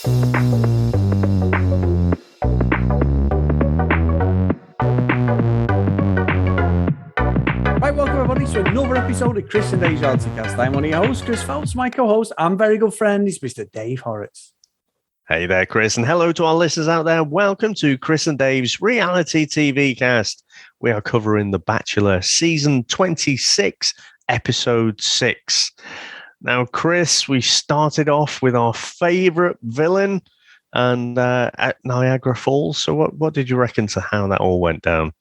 Right, welcome everybody to another episode of Chris and Dave's Reality Cast. I'm one of your hosts, Chris Phelps, my co-host and very good friend is Mr. Dave Horrocks. Hey there, Chris, and hello to our listeners out there. Welcome to Chris and Dave's Reality TV Cast. We are covering The Bachelor, Season 26, Episode 6. Now, Chris, we started off with our favourite villain and at Niagara Falls. So what did you reckon to how that all went down?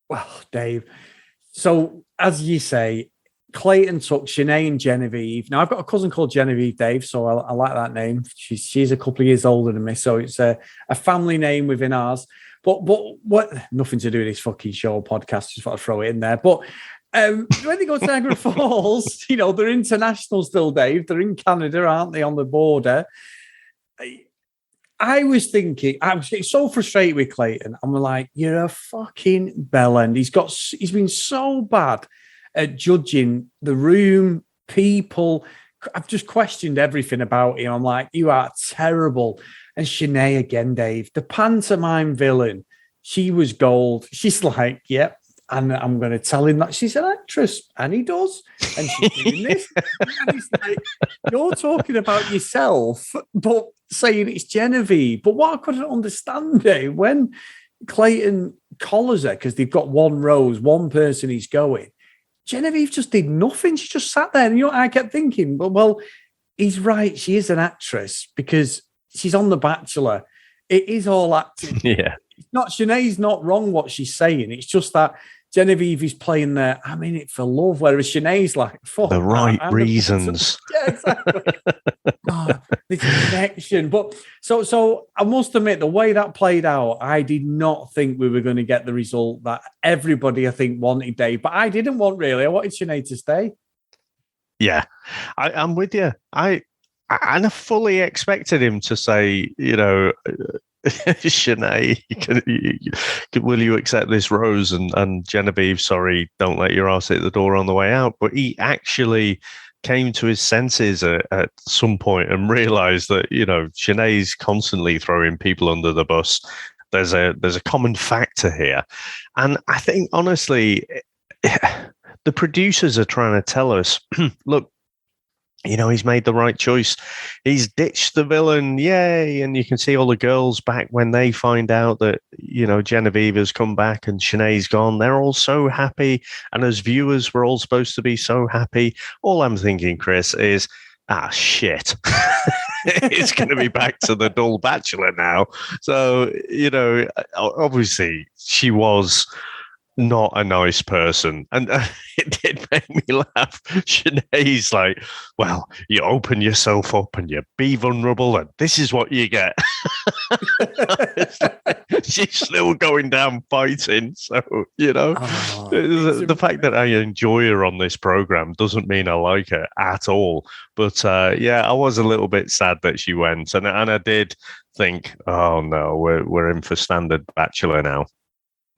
Well, Dave, so as you say, Clayton took Shanae and Genevieve. Now, I've got a cousin called Genevieve, Dave, so I like that name. She's a couple of years older than me, so it's a family name within ours. But what? Nothing to do with this fucking show podcast. Just thought I'd throw it in there. But when they go to Niagara Falls, you know, they're international still, Dave. They're in Canada, aren't they, on the border? I was thinking, I was getting so frustrated with Clayton. I'm like, you're a fucking bellend. He's been so bad at judging the room, people. I've just questioned everything about him. I'm like, you are terrible. And Shanae again, Dave, the pantomime villain. She was gold. She's like, yep. And I'm going to tell him that she's an actress, and he does. And she's doing this. And he's like, you're talking about yourself, but saying it's Genevieve. But what I couldn't understand, Dave, when Clayton collars her, because they've got one rose, one person he's going, Genevieve just did nothing. She just sat there. And you know, I kept thinking, well, he's right. She is an actress because she's on The Bachelor. It is all acting. Yeah. Shanae's not wrong what she's saying. It's just that Genevieve is playing there. I'm in it for love, whereas Shanae's like, fuck the right reasons. Yeah, exactly. This connection. But so I must admit, the way that played out, I did not think we were going to get the result that everybody, I think, wanted, Dave. But I didn't want really. I wanted Shanae to stay. Yeah, I'm with you. I fully expected him to say, you know, Shanae, will you accept this rose? And Genevieve, sorry, don't let your ass hit the door on the way out. But he actually came to his senses at some point and realized that, you know, Shanae's constantly throwing people under the bus. There's a common factor here. And I think, honestly, the producers are trying to tell us, look, you know, he's made the right choice. He's ditched the villain. Yay. And you can see all the girls back when they find out that, you know, Genevieve has come back and Shanae's gone. They're all so happy. And as viewers, we're all supposed to be so happy. All I'm thinking, Chris, is, shit. It's going to be back to the dull Bachelor now. So, you know, obviously she was not a nice person, and it did make me laugh. Shanae's like, well, you open yourself up and you be vulnerable, and this is what you get. She's still going down fighting, so you know, the fact that I enjoy her on this program doesn't mean I like her at all. But yeah, I was a little bit sad that she went, and I did think, oh no, we're in for standard Bachelor now.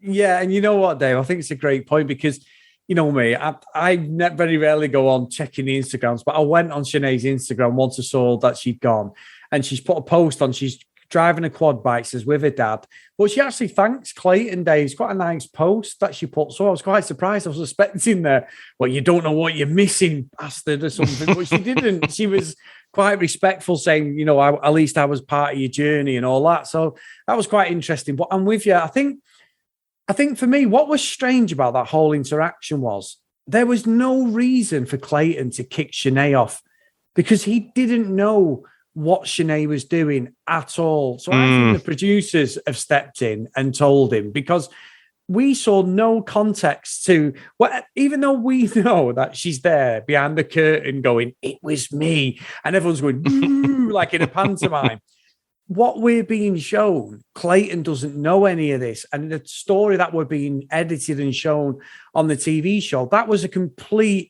Yeah, and you know what, Dave? I think it's a great point because, you know me, I very rarely go on checking the Instagrams, but I went on Shanae's Instagram once I saw that she'd gone, and she's put a post on. She's driving a quad bike, says with her dad, but she actually thanks Clayton, Dave. It's quite a nice post that she put. So I was quite surprised. I was expecting there, well, you don't know what you're missing, bastard, or something, but she didn't. She was quite respectful, saying, you know, at least I was part of your journey and all that. So that was quite interesting. But I'm with you. I think for me, what was strange about that whole interaction was there was no reason for Clayton to kick Shanae off because he didn't know what Shanae was doing at all. So I think the producers have stepped in and told him because we saw no context to what, even though we know that she's there behind the curtain going, it was me. And everyone's going, ooh, like in a pantomime. What we're being shown, Clayton doesn't know any of this. And the story that we're being edited and shown on the TV show, that was a complete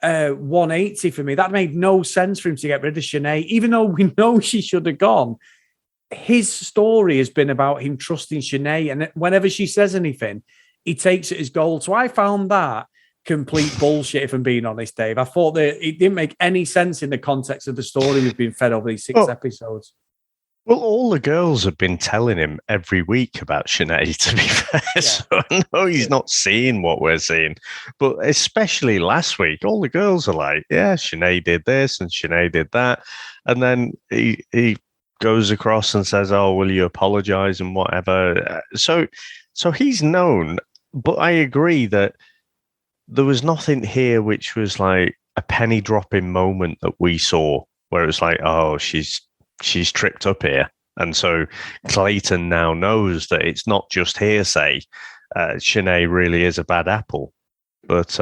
180 for me. That made no sense for him to get rid of Shanae, even though we know she should have gone. His story has been about him trusting Shanae. And whenever she says anything, he takes it as gold. So I found that complete bullshit, if I'm being honest, Dave. I thought that it didn't make any sense in the context of the story we've been fed over these 6 episodes. Well, all the girls have been telling him every week about Sinead, to be fair. Yeah. So I know he's not seeing what we're seeing. But especially last week, all the girls are like, yeah, Sinead did this and Sinead did that. And then he goes across and says, oh, will you apologize and whatever. So he's known. But I agree that there was nothing here which was like a penny dropping moment that we saw where it was like, oh, she's tripped up here. And so Clayton now knows that it's not just hearsay. Sinead really is a bad apple. But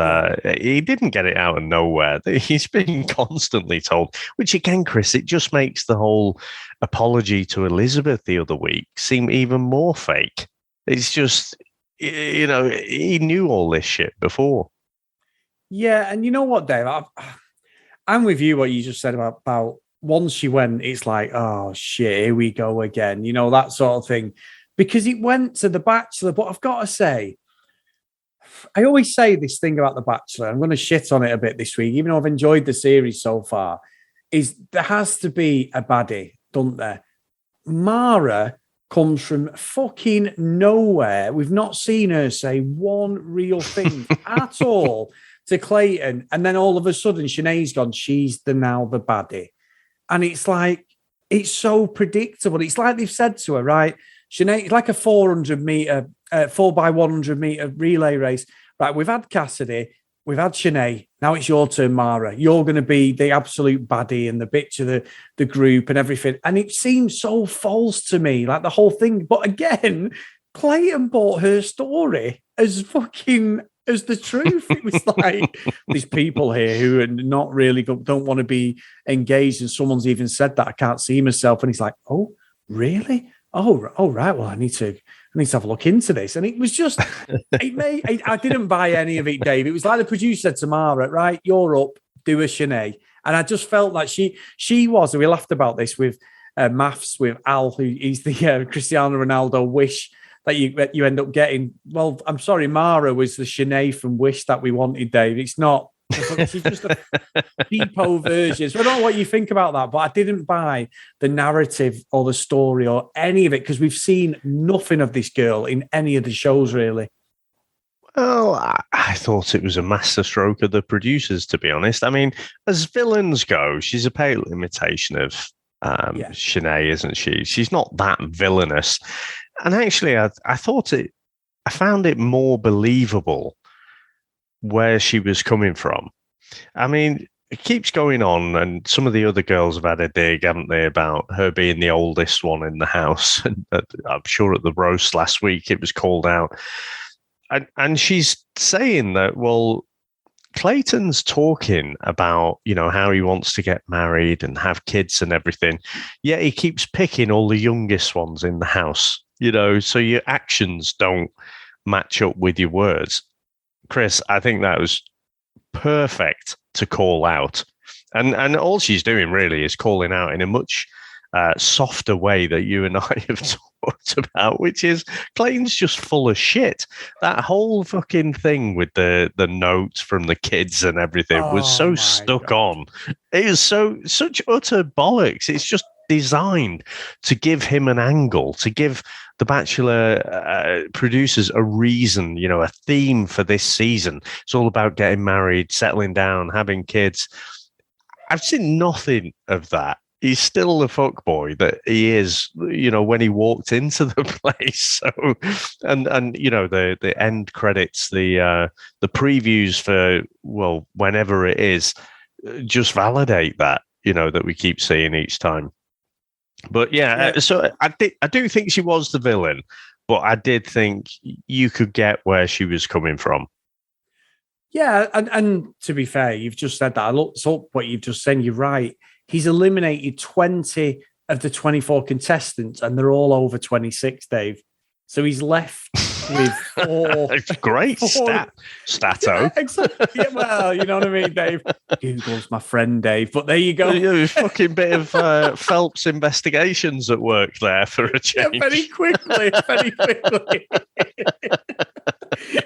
he didn't get it out of nowhere. He's been constantly told, which again, Chris, it just makes the whole apology to Elizabeth the other week seem even more fake. It's just, he knew all this shit before. Yeah, and you know what, Dave? I'm with you, what you just said about once she went, it's like, oh, shit, here we go again. That sort of thing. Because it went to The Bachelor. But I've got to say, I always say this thing about The Bachelor. I'm going to shit on it a bit this week, even though I've enjoyed the series so far, is there has to be a baddie, don't there? Mara comes from fucking nowhere. We've not seen her say one real thing at all to Clayton. And then all of a sudden, Sinead's gone, she's now the baddie. And it's like, it's so predictable. It's like they've said to her, right? Sinead, it's like a 400-meter, 4x100 meter relay race. Right, we've had Cassidy, we've had Sinead. Now it's your turn, Mara. You're going to be the absolute baddie and the bitch of the group and everything. And it seems so false to me, like the whole thing. But again, Clayton bought her story as the truth. It was like these people here who are not really don't want to be engaged, and someone's even said that I can't see myself, and he's like, "Oh, really? Oh, right. Well, I need to have a look into this." And it was just, I didn't buy any of it, Dave. It was like the producer said to Mara, "Right, you're up, do a Sinead," and I just felt like she was. And we laughed about this with maths with Al, who is the Cristiano Ronaldo wish that you end up getting. Well, I'm sorry, Mara was the Sinead from Wish that we wanted, Dave. It's not. She's just a cheapo version. So I don't know what you think about that, but I didn't buy the narrative or the story or any of it because we've seen nothing of this girl in any of the shows, really. Well, I thought it was a masterstroke of the producers, to be honest. I mean, as villains go, she's a pale imitation of Sinead, isn't she? She's not that villainous. And actually, I found it more believable where she was coming from. I mean, it keeps going on, and some of the other girls have had a dig, haven't they, about her being the oldest one in the house. And I'm sure at the roast last week it was called out. And she's saying that, well, Clayton's talking about, how he wants to get married and have kids and everything, yet he keeps picking all the youngest ones in the house. So your actions don't match up with your words. Chris, I think that was perfect to call out. And all she's doing really is calling out in a much softer way that you and I have talked about, which is Clayton's just full of shit. That whole fucking thing with the notes from the kids and everything was so stuck on. It is such utter bollocks. It's just designed to give him an angle, to give the Bachelor producers a reason, a theme for this season. It's all about getting married, settling down, having kids. I've seen nothing of that. He's still the fuckboy that he is, when he walked into the place. So, and the end credits, the previews for, well, whenever it is, just validate that, that we keep seeing each time. But so I do think she was the villain, but I did think you could get where she was coming from. Yeah, and to be fair, you've just said that. I looked up what you've just said. You're right. He's eliminated 20 of the 24 contestants, and they're all over 26, Dave. So he's left with 4. Great stato. Yeah, exactly. Yeah, well, you know what I mean, Dave. Google's my friend, Dave. But there you go. Yeah, fucking bit of Phelps investigations at work there for a change. Yeah, very quickly.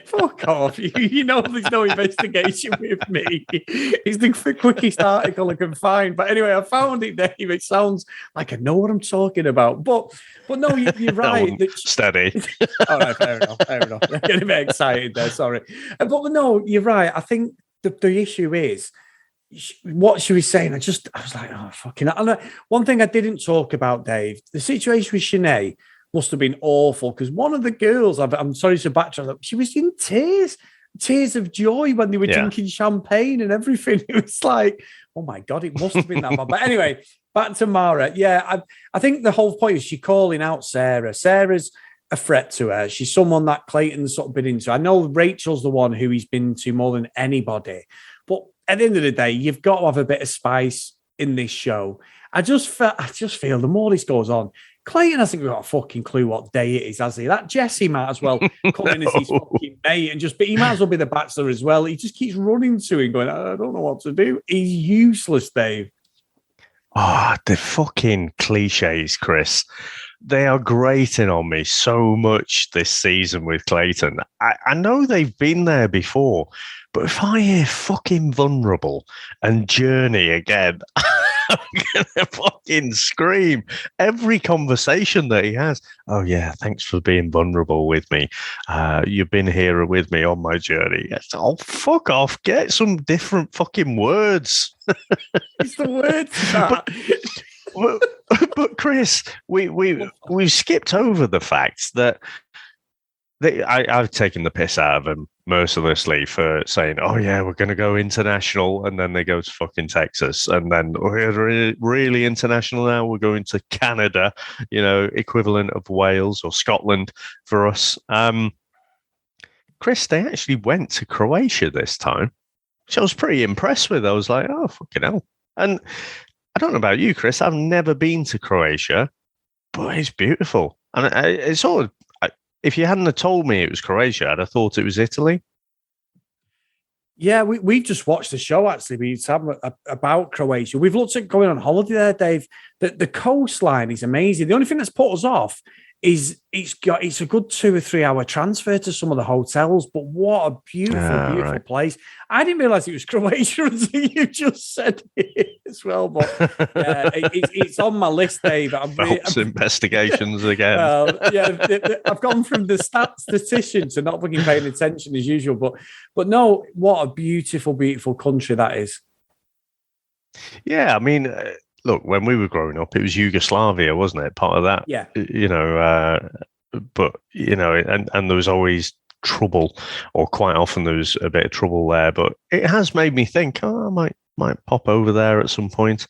Fuck off. You know there's no investigation with me. It's the quickest article I can find. But anyway, I found it, Dave. It sounds like I know what I'm talking about. But no, you're right. Steady. All right, fair enough. I'm getting a bit excited there, sorry. But no, you're right. I think the issue is what she was saying. I was like, oh, fucking. And one thing I didn't talk about, Dave, the situation with Sinead must have been awful because one of the girls, I'm sorry to backtrack, she was in tears of joy when they were drinking champagne and everything. It was like, oh my God, it must have been that bad. But anyway, back to Mara. Yeah, I think the whole point is she calling out Sarah. Sarah's a threat to her. She's someone that Clayton's sort of been into. I know Rachel's the one who he's been to more than anybody. But at the end of the day, you've got to have a bit of spice in this show. I just feel the more this goes on, Clayton hasn't got a fucking clue what day it is, has he? That Jesse might as well come in as his fucking mate and he might as well be the Bachelor as well. He just keeps running to him going, I don't know what to do. He's useless, Dave. Oh, the fucking cliches, Chris. They are grating on me so much this season with Clayton. I know they've been there before, but if I hear fucking vulnerable and journey again, I'm gonna fucking scream. Every conversation that he has. Oh yeah, thanks for being vulnerable with me. You've been here with me on my journey. Oh, fuck off. Get some different fucking words. It's the words. But Chris, we've skipped over the fact that I've taken the piss out of them mercilessly for saying, oh yeah, we're going to go international, and then they go to fucking Texas, and then we're really international now, we're going to Canada, equivalent of Wales or Scotland for us. Chris, they actually went to Croatia this time, which I was pretty impressed with. I was like, oh, fucking hell. And I don't know about you, Chris, I've never been to Croatia, but it's beautiful. And it's all... If you hadn't have told me it was Croatia, I'd have thought it was Italy. Yeah, we've just watched the show, actually. We've talking about Croatia. We've looked at going on holiday there, Dave. The coastline is amazing. The only thing that's put us off is it's a good 2 or 3 hour transfer to some of the hotels, but what a beautiful place. I didn't realise it was Croatia until you just said it as well, but it's on my list, Dave. Investigations again. Well, I've gone from the statistician to not fucking paying attention as usual, but no, what a beautiful country that is. Yeah, I mean... Look, when we were growing up, it was Yugoslavia, wasn't it? Part of that, yeah. But and there was always trouble, or quite often there was a bit of trouble there. But it has made me think, I might pop over there at some point.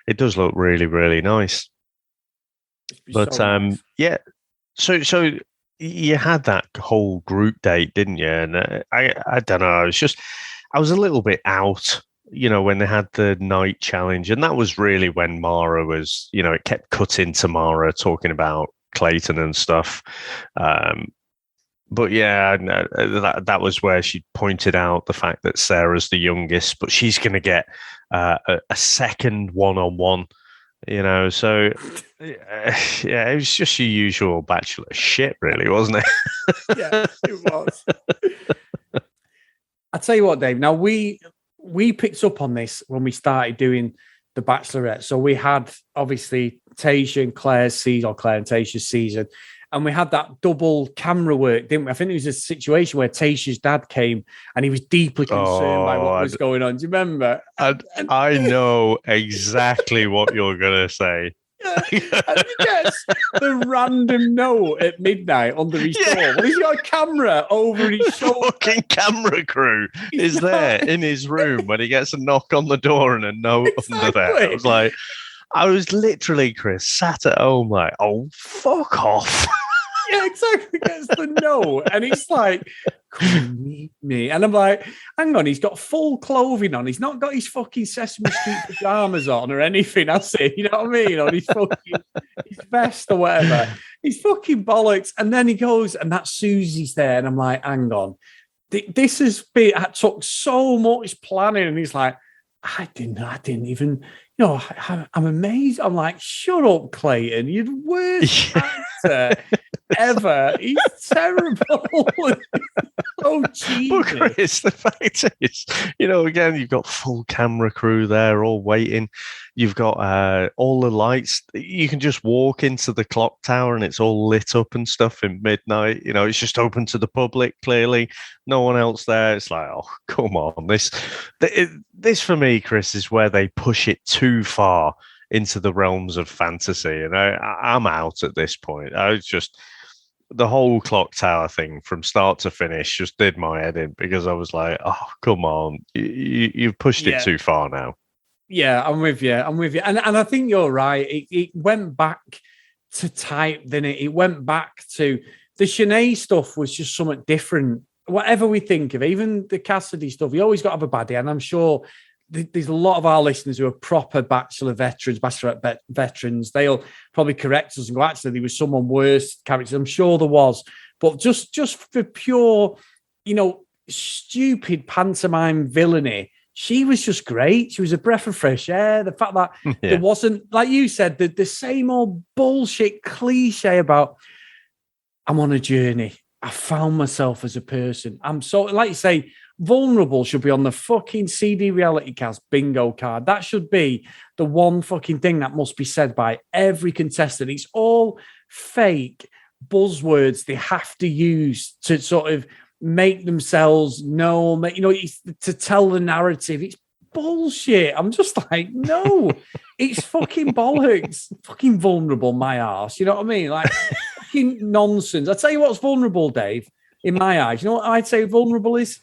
It does look really, really nice. But so nice. Yeah, so you had that whole group date, didn't you? And I don't know. I was a little bit out. When they had the night challenge, and that was really when Mara was, it kept cutting to Mara talking about Clayton and stuff. But yeah, that was where she pointed out the fact that Sarah's the youngest, but she's going to get a second one-on-one, So yeah, it was just your usual Bachelor shit, really, wasn't it? Yeah, it was. I tell you what, Dave. Now we picked up on this when we started doing the Bachelorette. So we had obviously Tayshia and Claire's season, or Claire and Tayshia's season, and we had that double camera work, didn't we? I think it was a situation where Tayshia's dad came and he was deeply concerned by what was going on. Do you remember? I know exactly what you're going to say. And he gets the random note at midnight under his door. Well, he's got a camera over his shoulder. Fucking camera crew is there in his room when he gets a knock on the door and a note under there. I was literally, Chris, sat at home like, oh, fuck off. Yeah, exactly. Gets the note, and he's like, "Come meet me," and I'm like, "Hang on, he's got full clothing on. He's not got his fucking Sesame Street pajamas on or anything, has he? You know what I mean? On his fucking his vest or whatever. He's fucking bollocks." And then he goes, and that Susie's there, and I'm like, "Hang on, this has been. I took so much planning," and he's like, I didn't even. I'm amazed. I'm like, shut up, Clayton. You're the worst actor ever. He's terrible. so cheesy. But Chris, the fact is, again, you've got full camera crew there all waiting. You've got all the lights. You can just walk into the clock tower and it's all lit up and stuff in midnight. It's just open to the public, clearly. No one else there. It's like, oh, come on. This for me, Chris, is where they push it too far into the realms of fantasy. And I'm out at this point. I was just... The whole clock tower thing from start to finish just did my head in because I was like, oh, come on. You've pushed it too far now. Yeah, I'm with you. And I think you're right. It went back to type, didn't it? It went back to the Sinead stuff was just something different. Whatever we think of, even the Cassidy stuff, you always got to have a baddie. And I'm sure there's a lot of our listeners who are proper Bachelor veterans, Bachelorette veterans. They'll probably correct us and go, actually, there was someone worse characters. I'm sure there was. But just for pure, stupid pantomime villainy, she was just great. She was a breath of fresh air. The fact that there wasn't, like you said, the same old bullshit cliche about, I'm on a journey. I found myself as a person. I'm so, like you say, vulnerable should be on the fucking CD reality cast bingo card. That should be the one fucking thing that must be said by every contestant. It's all fake buzzwords they have to use to sort of make themselves known, to tell the narrative. It's bullshit. I'm just like, no, it's fucking bollocks. Fucking vulnerable, my arse. You know what I mean? Like, fucking nonsense. I tell you what's vulnerable, Dave, in my eyes. You know what I'd say vulnerable is?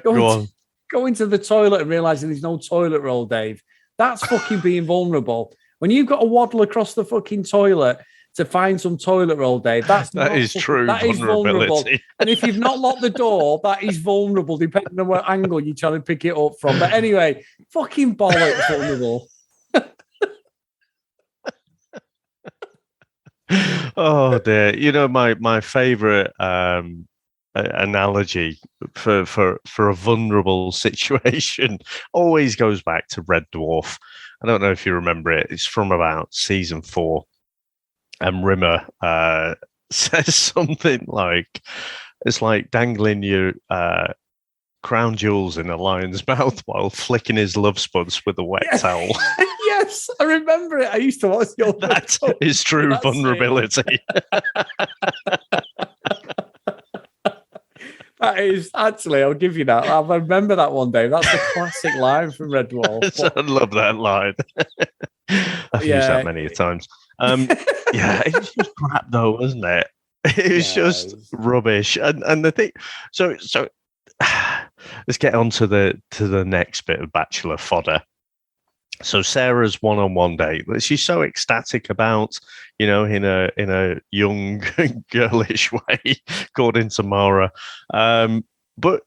Going to the toilet and realizing there's no toilet roll, Dave. That's fucking being vulnerable. When you've got to waddle across the fucking toilet to find some toilet roll, Dave, that is true. That is vulnerable. And if you've not locked the door, that is vulnerable, depending on what angle you're trying to pick it up from. But anyway, fucking bollocks, vulnerable. Oh dear! My favorite analogy for a vulnerable situation always goes back to Red Dwarf. I don't know if you remember it. It's from about season 4, and Rimmer says something like, "It's like dangling your crown jewels in a lion's mouth while flicking his love spuds with a wet towel." Yes, I remember it. I used to watch your. That is true vulnerability. That is actually, I'll give you that. I remember that one day. That's a classic line from Red Dwarf. I love that line. I've used that many times. It was just crap though, wasn't it? It was just rubbish. And the thing, so let's get on to the next bit of Bachelor fodder. So Sarah's one-on-one date that she's so ecstatic about, in a young, girlish way, according to Mara. But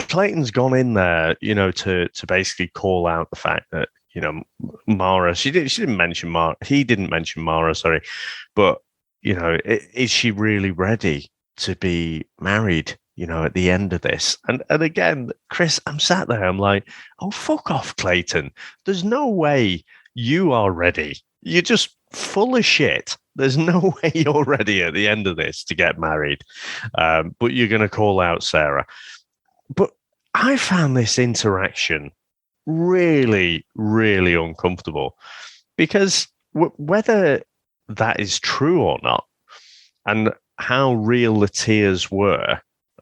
Clayton's gone in there, to basically call out the fact that, Mara, she didn't mention Mara. He didn't mention Mara, sorry. But, is she really ready to be married? At the end of this. And again, Chris, I'm sat there, I'm like, oh, fuck off, Clayton. There's no way you are ready. You're just full of shit. There's no way you're ready at the end of this to get married. But you're going to call out Sarah. But I found this interaction really, really uncomfortable because whether that is true or not, and how real the tears were,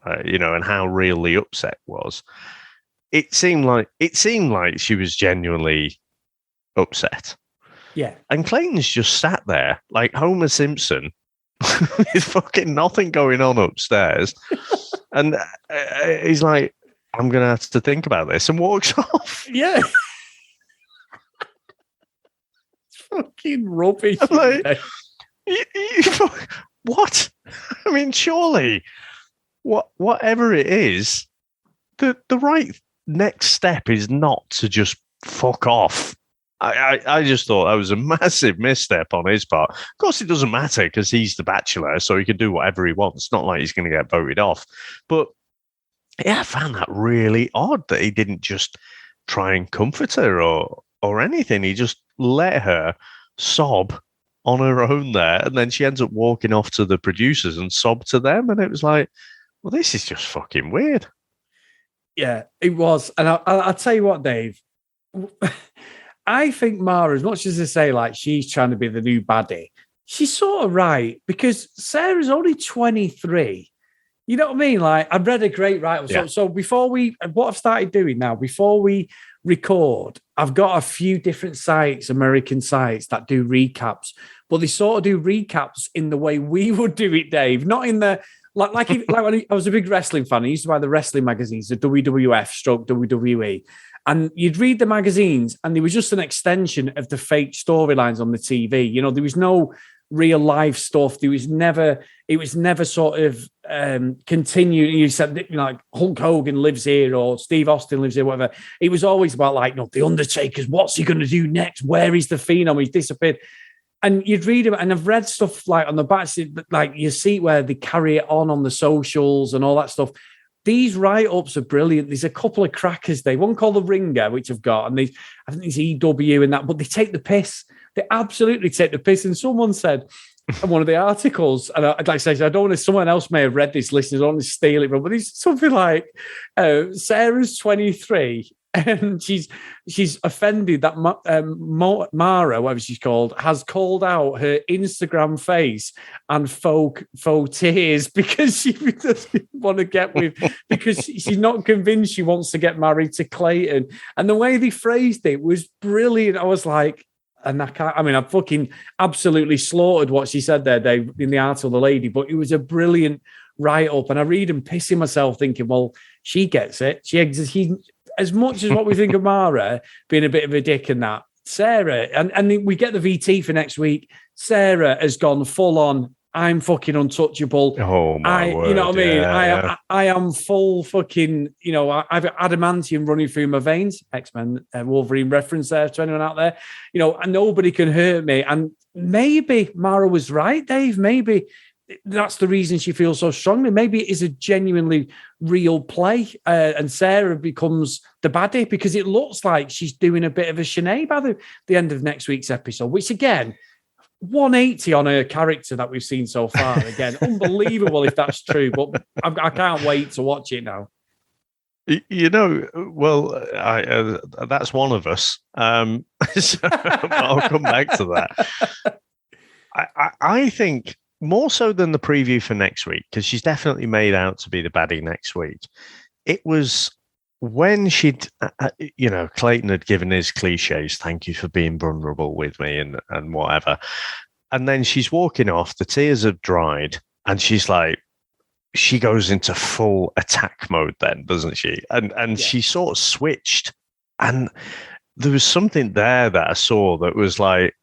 and how real the upset was, it seemed like she was genuinely upset. Yeah. And Clayton's just sat there like Homer Simpson with fucking nothing going on upstairs. And he's like, I'm going to have to think about this, and walks off. Yeah. It's fucking rubbish. Like, what? I mean, surely... Whatever it is, the right next step is not to just fuck off. I just thought that was a massive misstep on his part. Of course, it doesn't matter because he's the Bachelor, so he can do whatever he wants. It's not like he's going to get voted off. But yeah, I found that really odd that he didn't just try and comfort her or anything. He just let her sob on her own there, and then she ends up walking off to the producers and sobbed to them, and it was like, well, this is just fucking weird. Yeah, it was. And I'll tell you what, Dave. I think Mara, as much as they say like she's trying to be the new baddie, she's sort of right, because Sarah's only 23. You know what I mean? Like, I've read a great write-up. Yeah. So before what I've started doing now, before we record, I've got a few different sites, American sites, that do recaps, but they sort of do recaps in the way we would do it, Dave. Not in the like when I was a big wrestling fan. I used to buy the wrestling magazines, the WWF stroke WWE. And you'd read the magazines, and they were just an extension of the fake storylines on the TV. You know, there was no real life stuff. It was never sort of continued. You said, you know, like Hulk Hogan lives here or Steve Austin lives here, whatever. It was always about like, no, the Undertaker's, what's he going to do next? Where is the Phenom? He's disappeared. And you'd read them, and I've read stuff like on the back, like you see where they carry it on the socials and all that stuff. These write-ups are brilliant. There's a couple of crackers there. One called The Ringer, which I've got, and I think it's EW and that, but they take the piss. They absolutely take the piss. And someone said in one of the articles, and I'd like to say, I don't know if someone else may have read this, listeners, I don't want to steal it from, but it's something like, Sarah's 23, and she's offended that Mara, whatever she's called, has called out her Instagram face and faux tears because she doesn't want to get with, because she's not convinced she wants to get married to Clayton. And the way they phrased it was brilliant. I was like, and I fucking absolutely slaughtered what she said there, Dave, in the article, the lady, but it was a brilliant write-up. And I read and pissing myself thinking, well, she gets it. She as much as what we think of Mara being a bit of a dick and that, Sarah, and we get the VT for next week, Sarah has gone full on, I'm fucking untouchable. Oh, my word. You know what I mean? Yeah. I am full fucking, you know, I've got adamantium running through my veins. X-Men Wolverine reference there to anyone out there. You know, and nobody can hurt me. And maybe Mara was right, Dave. Maybe that's the reason she feels so strongly. Maybe it is a genuinely real play, and Sarah becomes the baddie, because it looks like she's doing a bit of a Sinead by the end of next week's episode, which again, 180 on her character that we've seen so far. Again, unbelievable if that's true, but I can't wait to watch it now. You know, well, that's one of us. So I'll come back to that. I think more so than the preview for next week, because she's definitely made out to be the baddie next week. It was when she'd, Clayton had given his cliches, thank you for being vulnerable with me and whatever. And then she's walking off, the tears have dried, and she's like, she goes into full attack mode then, doesn't she? And she sort of switched. And there was something there that I saw that was like,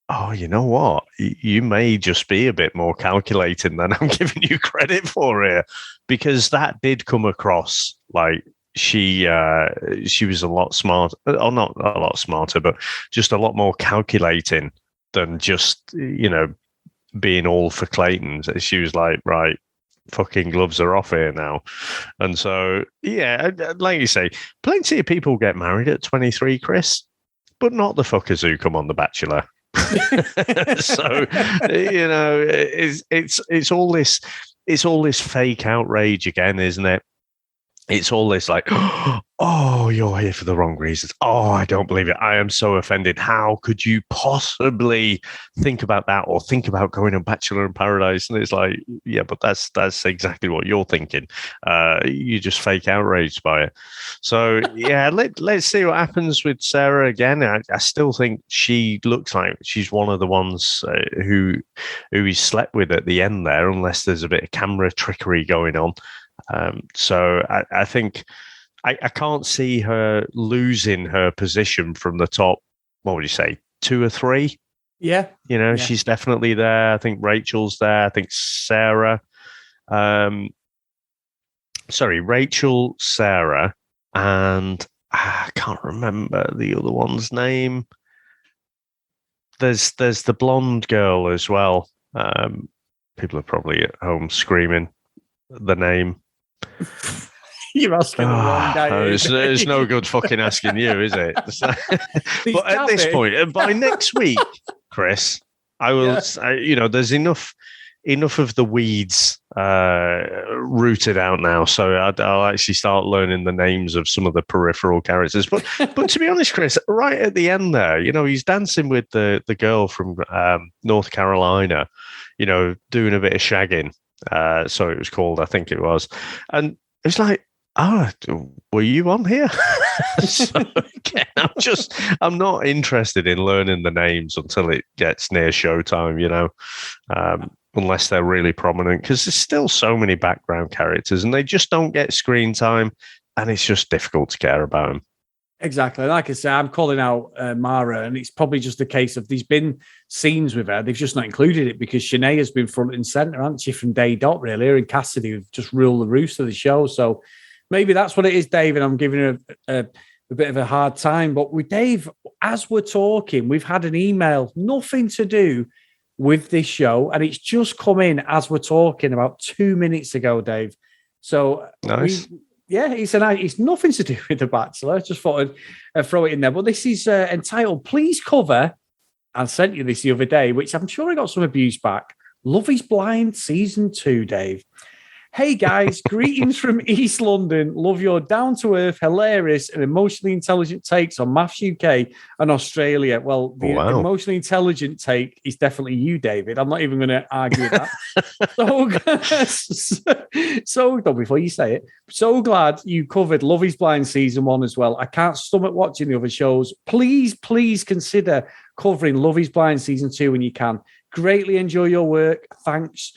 oh, you know what? You may just be a bit more calculating than I'm giving you credit for here, because that did come across like she was a lot smarter, or not a lot smarter, but just a lot more calculating than just, being all for Clayton. She was like, right, fucking gloves are off here now. And so, yeah, like you say, plenty of people get married at 23, Chris, but not the fuckers who come on The Bachelor. So it's all this fake outrage again, isn't it? It's all this like, oh, you're here for the wrong reasons. Oh, I don't believe it. I am so offended. How could you possibly think about that, or think about going on Bachelor in Paradise? And it's like, yeah, but that's exactly what you're thinking. You just fake outraged by it. So yeah, let's see what happens with Sarah again. I still think she looks like she's one of the ones who he slept with at the end there, unless there's a bit of camera trickery going on. So I think I can't see her losing her position from the top, what would you say, 2 or 3? Yeah. She's definitely there. I think Rachel's there. I think Sarah. Rachel, Sarah, and I can't remember the other one's name. There's the blonde girl as well. People are probably at home screaming the name. You're asking the wrong guy. It's no good fucking asking you, is it? But at this point, and by next week, Chris, I will. There's enough of the weeds rooted out now, so I'll actually start learning the names of some of the peripheral characters. But to be honest, Chris, right at the end there, he's dancing with the girl from North Carolina, doing a bit of shagging. So it was called, I think it was, and it was like, oh, were you on here? So again, I'm not interested in learning the names until it gets near showtime, unless they're really prominent, because there's still so many background characters and they just don't get screen time, and it's just difficult to care about them. Exactly. Like I say, I'm calling out Mara, and it's probably just a case of there's been scenes with her. They've just not included it because Shanae has been front and centre, hasn't she, from day dot, really. Her and Cassidy have just ruled the roost of the show. So maybe that's what it is, Dave, and I'm giving her a bit of a hard time. But with Dave, as we're talking, we've had an email, nothing to do with this show, and it's just come in as we're talking about 2 minutes ago, Dave. So nice. It's nothing to do with The Bachelor. Just thought I'd throw it in there. But this is entitled, Please Cover, I sent you this the other day, which I'm sure I got some abuse back. Love is Blind Season 2, Dave. Hey guys, greetings from East London. Love your down-to-earth, hilarious, and emotionally intelligent takes on Maths UK and Australia. Well, the emotionally intelligent take is definitely you, David. I'm not even going to argue that. So before you say it, so glad you covered Love is Blind Season 1 as well. I can't stomach watching the other shows. Please consider covering Love is Blind Season 2 when you can. Greatly enjoy your work. Thanks.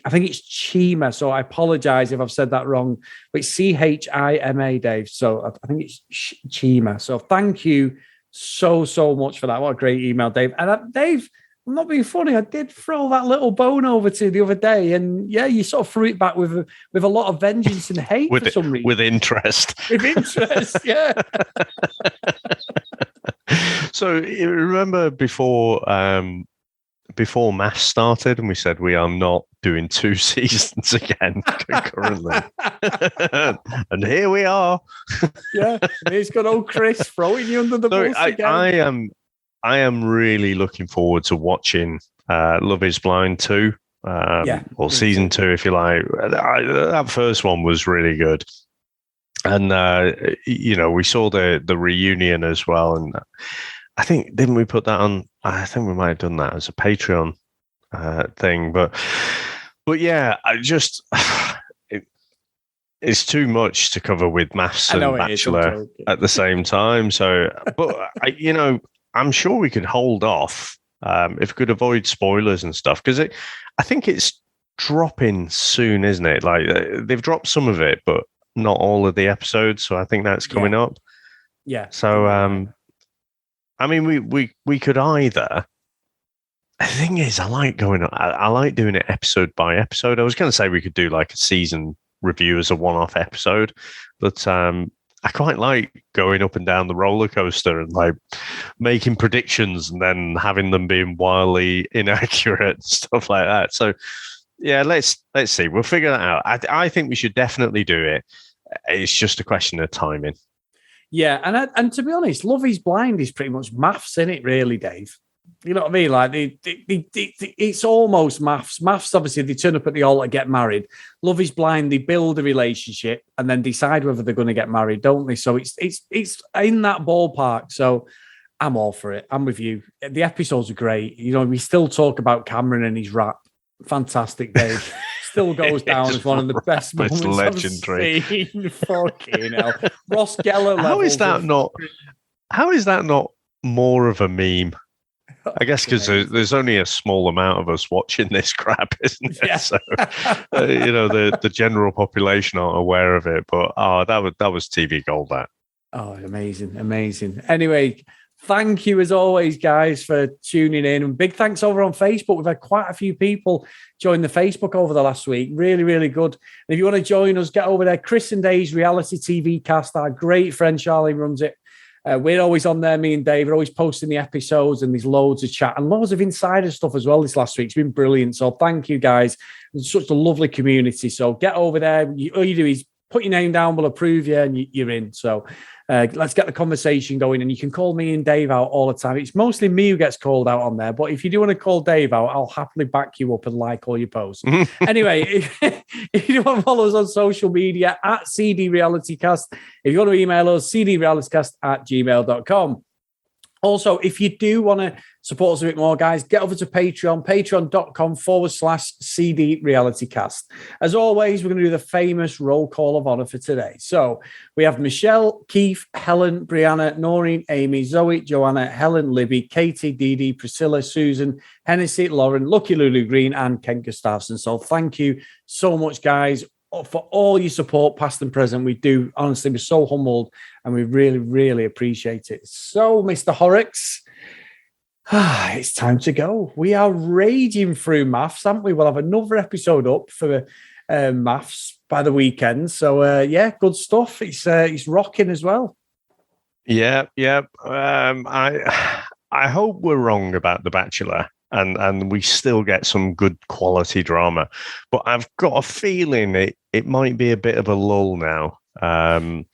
I think it's Chima, so I apologize if I've said that wrong, but it's Chima, Dave. So I think it's Chima. So thank you so much for that. What a great email, Dave. And Dave, I'm not being funny. I did throw that little bone over to you the other day, and yeah, you sort of threw it back with a lot of vengeance and hate for some reason. With interest. With interest, yeah. So you remember before Maths started, and we said we are not doing 2 seasons again concurrently. And here we are. Yeah, he's got old Chris throwing you under the bus again. I am really looking forward to watching Love is Blind 2, or Season 2, if you like. That first one was really good. And, we saw the reunion as well. And I think, didn't we put that on? I think we might have done that as a Patreon thing. But yeah, it's too much to cover with Maths and Bachelor at the same time. So, but I'm sure we could hold off if we could avoid spoilers and stuff, because I think it's dropping soon, isn't it? Like they've dropped some of it, but not all of the episodes. So I think that's coming up. Yeah. So, I mean, we could either. The thing is, I like doing it episode by episode. I was going to say we could do like a season review as a one-off episode, but I quite like going up and down the roller coaster and like making predictions and then having them being wildly inaccurate and stuff like that. So yeah, let's see. We'll figure that out. I think we should definitely do it. It's just a question of timing. Yeah, and to be honest, Love is Blind is pretty much Maths, isn't it, really, Dave? You know what I mean? Like, it's almost Maths. Maths, obviously, they turn up at the altar, get married. Love is Blind, they build a relationship and then decide whether they're going to get married, don't they? So it's in that ballpark. So I'm all for it. I'm with you. The episodes are great. We still talk about Cameron and his rap. Fantastic, Dave. Still goes down as one of the best moments legendary. I've seen. Fucking hell. Ross Geller. How is that not more of a meme? I guess because there's only a small amount of us watching this crap, isn't it? Yeah. So, the general population aren't aware of it. But that was TV gold. That. Oh, amazing. Anyway, thank you as always, guys, for tuning in. And big thanks over on Facebook. We've had quite a few people join the Facebook over the last week. Really, really good. And if you want to join us, get over there. Chris and Dave's reality TV cast. Our great friend Charlie runs it. We're always on there, me and Dave. We're always posting the episodes, and there's loads of chat and loads of insider stuff as well this last week. It's been brilliant. So thank you, guys. It's such a lovely community. So get over there. All you do is put your name down, we'll approve you, and you're in. So let's get the conversation going. And you can call me and Dave out all the time. It's mostly me who gets called out on there, but if you do want to call Dave out, I'll happily back you up and like all your posts. Anyway, if you want to follow us on social media at CD RealityCast, if you want to email us, cdrealitycast@gmail.com. Also, if you do want to support us a bit more, guys, get over to Patreon, patreon.com/CD RealityCast. As always, we're going to do the famous roll call of honor for today. So we have Michelle, Keith, Helen, Brianna, Noreen, Amy, Zoe, Joanna, Helen, Libby, Katie, Dee Dee, Priscilla, Susan, Hennessy, Lauren, Lucky Lulu Green, and Ken Gustafson. So thank you so much, guys, for all your support, past and present. We do, honestly, we're so humbled and we really, really appreciate it. So, Mr. Horrocks, it's time to go. We are raging through maths, aren't we? We'll have another episode up for maths by the weekend. So, yeah, good stuff. It's rocking as well. Yeah. I hope we're wrong about The Bachelor. And we still get some good quality drama. But I've got a feeling it might be a bit of a lull now.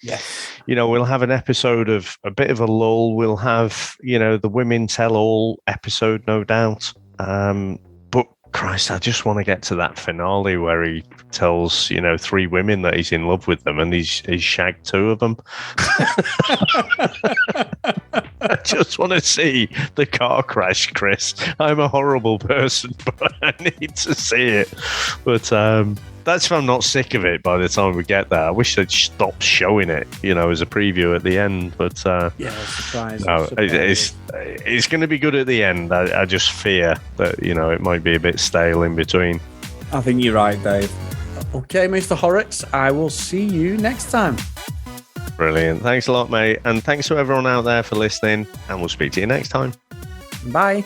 Yes. We'll have an episode of a bit of a lull. We'll have, the Women Tell All episode, no doubt. But Christ, I just want to get to that finale where he tells, 3 women that he's in love with them and he's shagged 2 of them. I just want to see the car crash, Chris. I'm a horrible person, but I need to see it. But that's if I'm not sick of it by the time we get there. I wish they'd stop showing it, as a preview at the end. But surprise. No, it's going to be good at the end. I just fear that, it might be a bit stale in between. I think you're right, Dave. Okay, Mr. Horrocks, I will see you next time. Brilliant. Thanks a lot, mate. And thanks to everyone out there for listening. And we'll speak to you next time. Bye.